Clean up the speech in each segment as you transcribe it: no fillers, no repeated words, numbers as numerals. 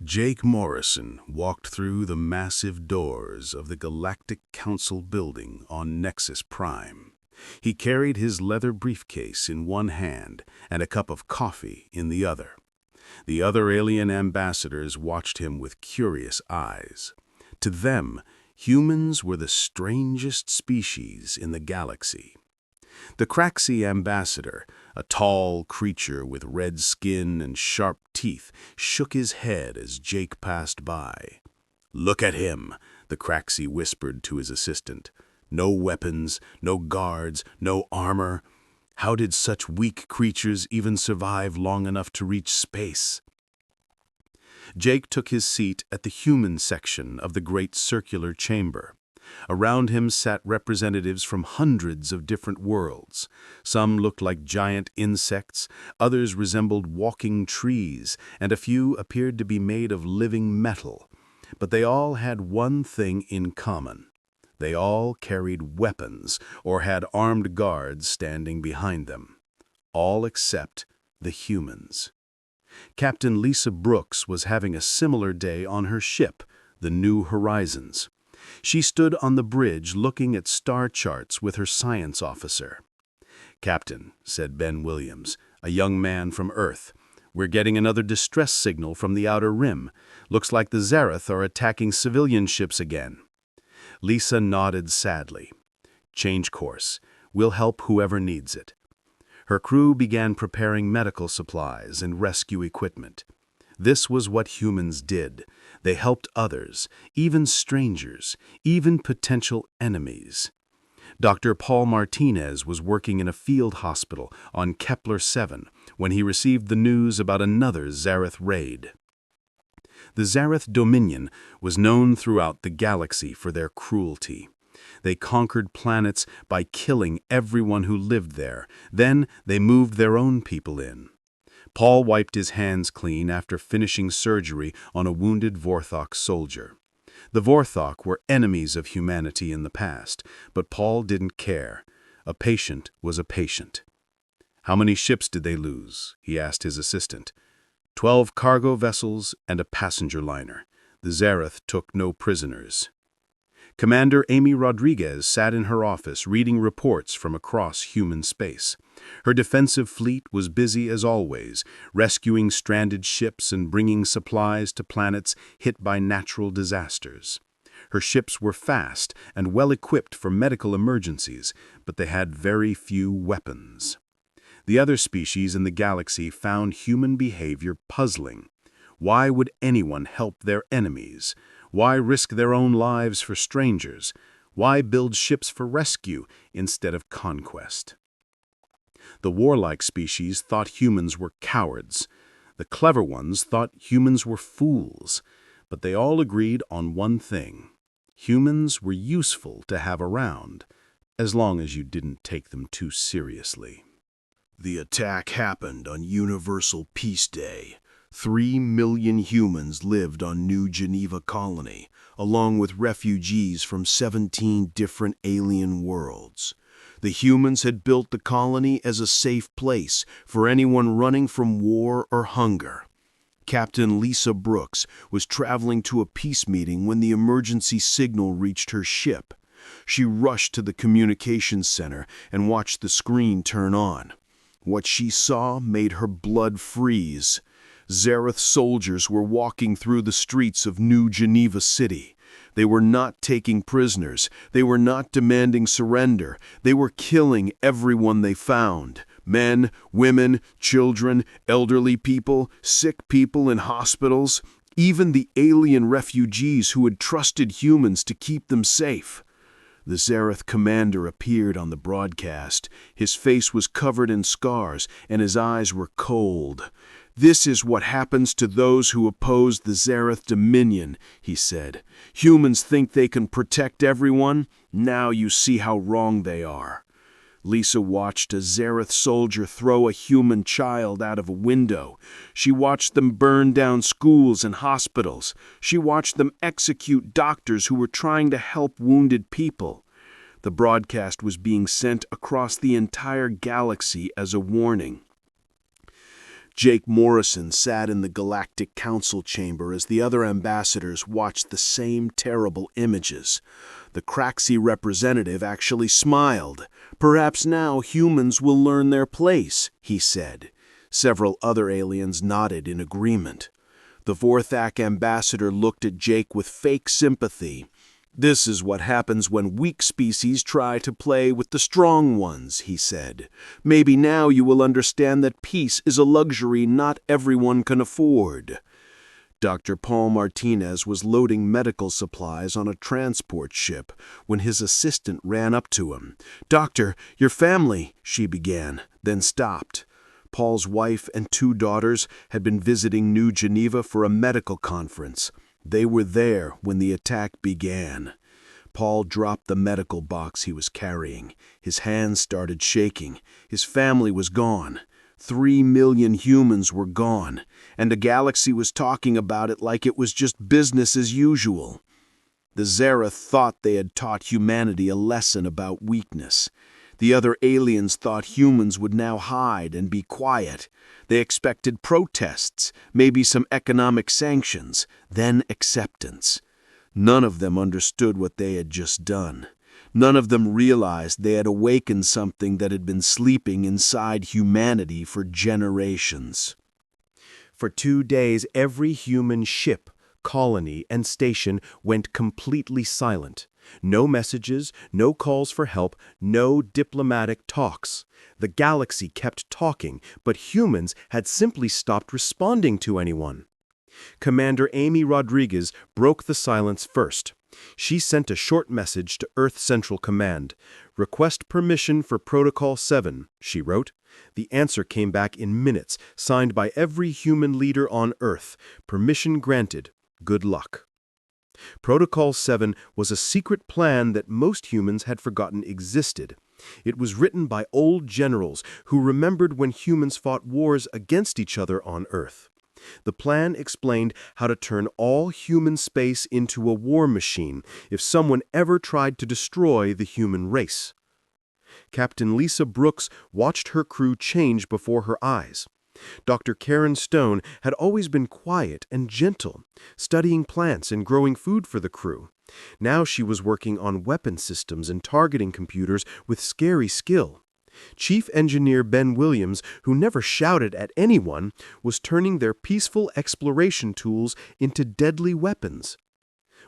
Jake Morrison walked through the massive doors of the Galactic Council building on Nexus Prime. He carried his leather briefcase in one hand and a cup of coffee in the other. The other alien ambassadors watched him with curious eyes. To them, humans were the strangest species in the galaxy. The Craxi ambassador, a tall creature with red skin and sharp teeth, shook his head as Jake passed by. "Look at him," the Craxi whispered to his assistant. "No weapons, no guards, no armor. How did such weak creatures even survive long enough to reach space?" Jake took his seat at the human section of the great circular chamber. Around him sat representatives from hundreds of different worlds. Some looked like giant insects, others resembled walking trees, and a few appeared to be made of living metal. But they all had one thing in common. They all carried weapons or had armed guards standing behind them. All except the humans. Captain Lisa Brooks was having a similar day on her ship, the New Horizons. She stood on the bridge looking at star charts with her science officer. "Captain," said Ben Williams, a young man from Earth, "we're getting another distress signal from the Outer Rim. Looks like the Zarath are attacking civilian ships again." Lisa nodded sadly. "Change course. We'll help whoever needs it." Her crew began preparing medical supplies and rescue equipment. This was what humans did. They helped others, even strangers, even potential enemies. Dr. Paul Martinez was working in a field hospital on Kepler 7 when he received the news about another Zarath raid. The Zarath Dominion was known throughout the galaxy for their cruelty. They conquered planets by killing everyone who lived there. Then they moved their own people in. Paul wiped his hands clean after finishing surgery on a wounded Vorthok soldier. The Vorthok were enemies of humanity in the past, but Paul didn't care. A patient was a patient. "How many ships did they lose?" he asked his assistant. 12 cargo vessels and a passenger liner. The Zarath took no prisoners." Commander Amy Rodriguez sat in her office reading reports from across human space. Her defensive fleet was busy as always, rescuing stranded ships and bringing supplies to planets hit by natural disasters. Her ships were fast and well-equipped for medical emergencies, but they had very few weapons. The other species in the galaxy found human behavior puzzling. Why would anyone help their enemies? Why risk their own lives for strangers? Why build ships for rescue instead of conquest? The warlike species thought humans were cowards. The clever ones thought humans were fools. But they all agreed on one thing. Humans were useful to have around, as long as you didn't take them too seriously. The attack happened on Universal Peace Day. 3 million humans lived on New Geneva Colony, along with refugees from 17 different alien worlds. The humans had built the colony as a safe place for anyone running from war or hunger. Captain Lisa Brooks was traveling to a peace meeting when the emergency signal reached her ship. She rushed to the communications center and watched the screen turn on. What she saw made her blood freeze. Zarath soldiers were walking through the streets of New Geneva City. They were not taking prisoners. They were not demanding surrender. They were killing everyone they found. Men, women, children, elderly people, sick people in hospitals, even the alien refugees who had trusted humans to keep them safe. The Zarath commander appeared on the broadcast. His face was covered in scars, and his eyes were cold. "This is what happens to those who oppose the Zarath Dominion," he said. "Humans think they can protect everyone. Now you see how wrong they are." Lisa watched a Zarath soldier throw a human child out of a window. She watched them burn down schools and hospitals. She watched them execute doctors who were trying to help wounded people. The broadcast was being sent across the entire galaxy as a warning. Jake Morrison sat in the Galactic Council chamber as the other ambassadors watched the same terrible images. The Craxi representative actually smiled. "Perhaps now humans will learn their place," he said. Several other aliens nodded in agreement. The Vorthak ambassador looked at Jake with fake sympathy. "This is what happens when weak species try to play with the strong ones," he said. "Maybe now you will understand that peace is a luxury not everyone can afford." Dr. Paul Martinez was loading medical supplies on a transport ship when his assistant ran up to him. "Doctor, your family," she began, then stopped. Paul's wife and 2 daughters had been visiting New Geneva for a medical conference. They were there when the attack began. Paul dropped the medical box he was carrying. His hands started shaking. His family was gone. 3 million humans were gone, and the galaxy was talking about it like it was just business as usual. The Zerath thought they had taught humanity a lesson about weakness. The other aliens thought humans would now hide and be quiet. They expected protests, maybe some economic sanctions, then acceptance. None of them understood what they had just done. None of them realized they had awakened something that had been sleeping inside humanity for generations. For 2 days, every human ship, colony, and station went completely silent. No messages, no calls for help, no diplomatic talks. The galaxy kept talking, but humans had simply stopped responding to anyone. Commander Amy Rodriguez broke the silence first. She sent a short message to Earth Central Command. "Request permission for Protocol 7, she wrote. The answer came back in minutes, signed by every human leader on Earth. "Permission granted. Good luck." Protocol 7 was a secret plan that most humans had forgotten existed. It was written by old generals who remembered when humans fought wars against each other on Earth. The plan explained how to turn all human space into a war machine if someone ever tried to destroy the human race. Captain Lisa Brooks watched her crew change before her eyes. Dr. Karen Stone had always been quiet and gentle, studying plants and growing food for the crew. Now she was working on weapon systems and targeting computers with scary skill. Chief Engineer Ben Williams, who never shouted at anyone, was turning their peaceful exploration tools into deadly weapons.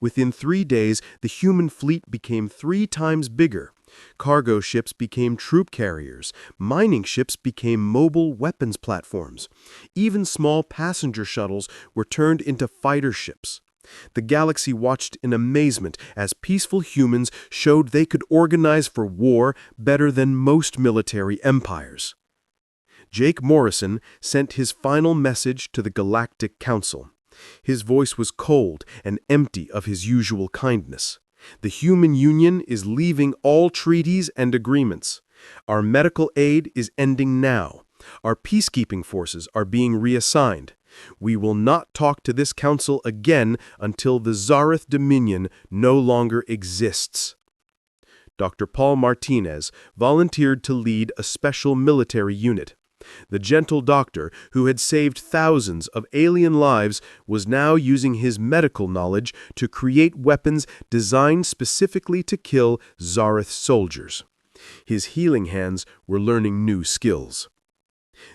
Within 3 days, the human fleet became 3 times bigger. Cargo ships became troop carriers. Mining ships became mobile weapons platforms. Even small passenger shuttles were turned into fighter ships. The galaxy watched in amazement as peaceful humans showed they could organize for war better than most military empires. Jake Morrison sent his final message to the Galactic Council. His voice was cold and empty of his usual kindness. "The human union is leaving all treaties and agreements. Our medical aid is ending now. Our peacekeeping forces are being reassigned. We will not talk to this council again until the Zarath Dominion no longer exists." Dr. Paul Martinez volunteered to lead a special military unit. The gentle doctor, who had saved thousands of alien lives, was now using his medical knowledge to create weapons designed specifically to kill Zarath soldiers. His healing hands were learning new skills.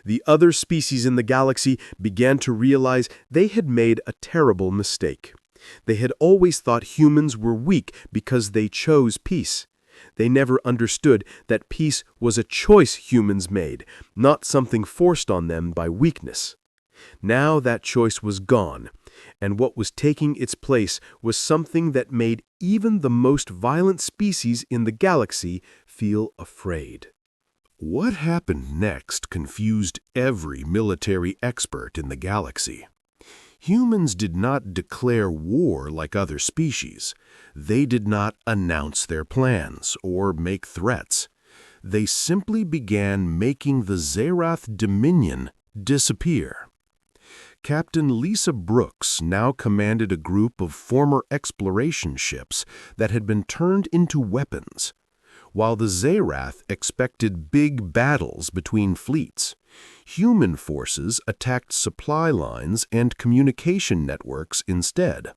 The other species in the galaxy began to realize they had made a terrible mistake. They had always thought humans were weak because they chose peace. They never understood that peace was a choice humans made, not something forced on them by weakness. Now that choice was gone, and what was taking its place was something that made even the most violent species in the galaxy feel afraid. What happened next confused every military expert in the galaxy. Humans did not declare war like other species. They did not announce their plans or make threats. They simply began making the Zarath Dominion disappear. Captain Lisa Brooks now commanded a group of former exploration ships that had been turned into weapons. While the Zarath expected big battles between fleets, Human forces attacked supply lines and communication networks instead.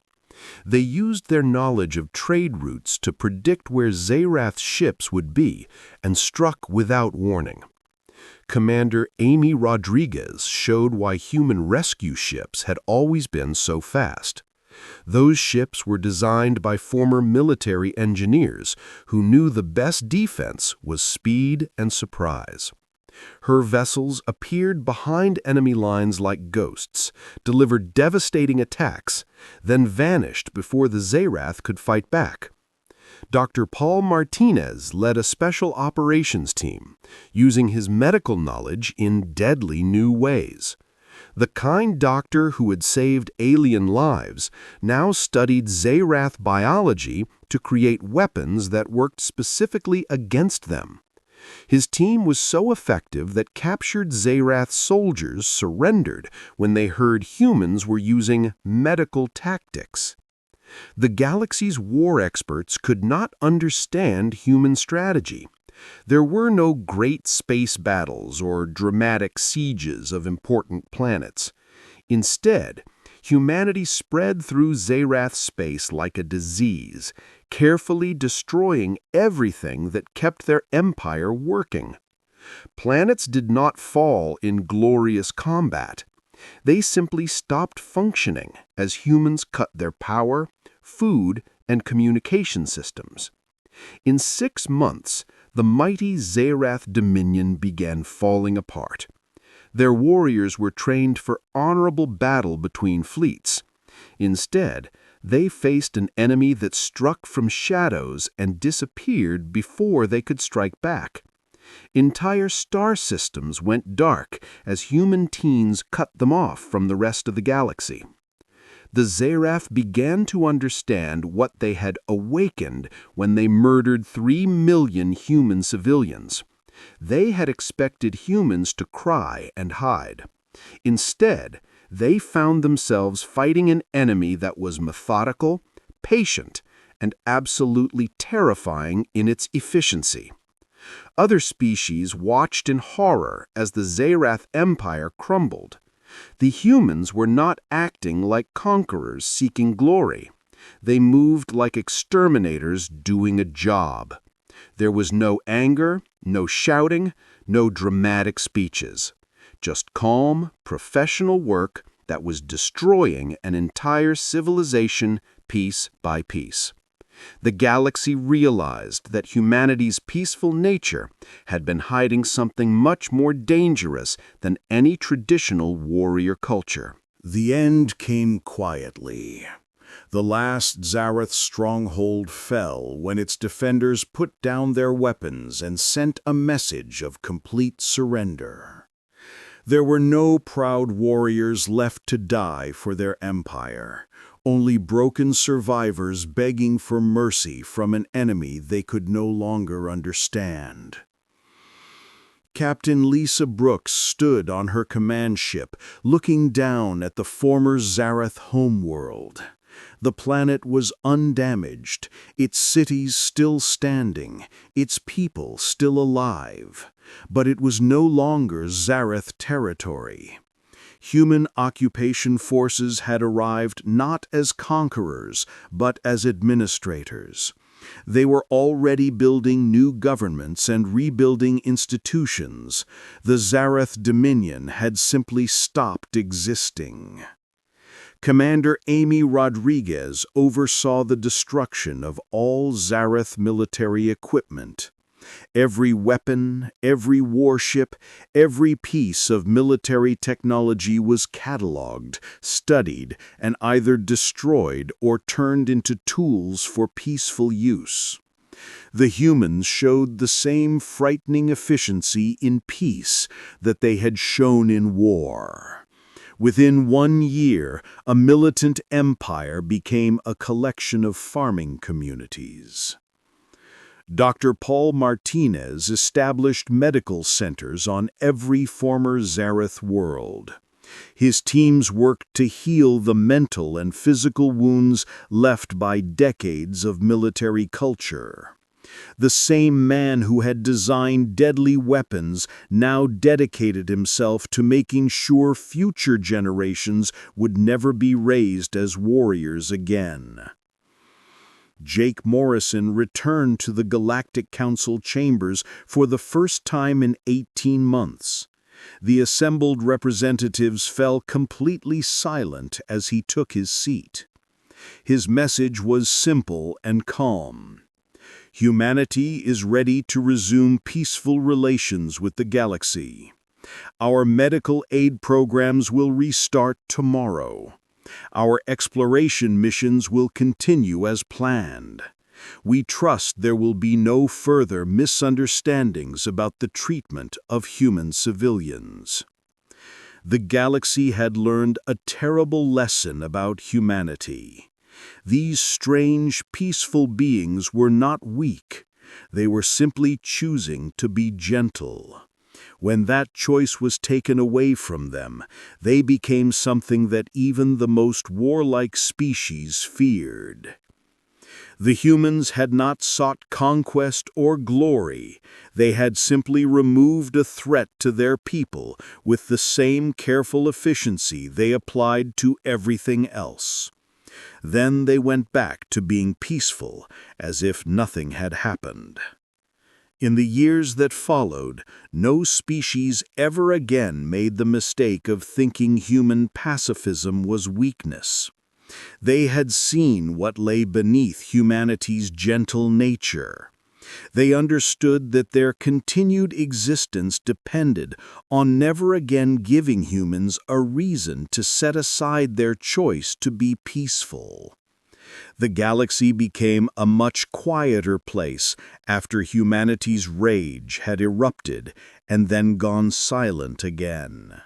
They used their knowledge of trade routes to predict where Zerath's ships would be and struck without warning. Commander Amy Rodriguez showed why human rescue ships had always been so fast. Those ships were designed by former military engineers who knew the best defense was speed and surprise. Her vessels appeared behind enemy lines like ghosts, delivered devastating attacks, then vanished before the Zerath could fight back. Dr. Paul Martinez led a special operations team, using his medical knowledge in deadly new ways. The kind doctor who had saved alien lives now studied Zerath biology to create weapons that worked specifically against them. His team was so effective that captured Zerath soldiers surrendered when they heard humans were using medical tactics. The galaxy's war experts could not understand human strategy. There were no great space battles or dramatic sieges of important planets. Instead, humanity spread through Zerath space like a disease, carefully destroying everything that kept their empire working. Planets did not fall in glorious combat. They simply stopped functioning as humans cut their power, food, and communication systems. In 6 months, the mighty Zerath Dominion began falling apart. Their warriors were trained for honorable battle between fleets. Instead, they faced an enemy that struck from shadows and disappeared before they could strike back. Entire star systems went dark as human teens cut them off from the rest of the galaxy. The Zerath began to understand what they had awakened when they murdered 3 million human civilians. They had expected humans to cry and hide. Instead, they found themselves fighting an enemy that was methodical, patient, and absolutely terrifying in its efficiency. Other species watched in horror as the Zerath Empire crumbled. The humans were not acting like conquerors seeking glory. They moved like exterminators doing a job. There was no anger, no shouting, no dramatic speeches. Just calm, professional work that was destroying an entire civilization piece by piece. The galaxy realized that humanity's peaceful nature had been hiding something much more dangerous than any traditional warrior culture. The end came quietly. The last Zarath stronghold fell when its defenders put down their weapons and sent a message of complete surrender. There were no proud warriors left to die for their empire, only broken survivors begging for mercy from an enemy they could no longer understand. Captain Lisa Brooks stood on her command ship, looking down at the former Zarath homeworld. The planet was undamaged, its cities still standing, its people still alive. But it was no longer Zarath territory. Human occupation forces had arrived not as conquerors, but as administrators. They were already building new governments and rebuilding institutions. The Zarath Dominion had simply stopped existing. Commander Amy Rodriguez oversaw the destruction of all Zarath military equipment. Every weapon, every warship, every piece of military technology was catalogued, studied, and either destroyed or turned into tools for peaceful use. The humans showed the same frightening efficiency in peace that they had shown in war. Within 1 year, a militant empire became a collection of farming communities. Dr. Paul Martinez established medical centers on every former Zarath world. His teams worked to heal the mental and physical wounds left by decades of military culture. The same man who had designed deadly weapons now dedicated himself to making sure future generations would never be raised as warriors again. Jake Morrison returned to the Galactic Council chambers for the first time in 18 months. The assembled representatives fell completely silent as he took his seat. His message was simple and calm. Humanity is ready to resume peaceful relations with the galaxy. Our medical aid programs will restart tomorrow. Our exploration missions will continue as planned. We trust there will be no further misunderstandings about the treatment of human civilians. The galaxy had learned a terrible lesson about humanity. These strange, peaceful beings were not weak. They were simply choosing to be gentle. When that choice was taken away from them, they became something that even the most warlike species feared. The humans had not sought conquest or glory. They had simply removed a threat to their people with the same careful efficiency they applied to everything else. Then they went back to being peaceful, as if nothing had happened. In the years that followed, no species ever again made the mistake of thinking human pacifism was weakness. They had seen what lay beneath humanity's gentle nature. They understood that their continued existence depended on never again giving humans a reason to set aside their choice to be peaceful. The galaxy became a much quieter place after humanity's rage had erupted and then gone silent again.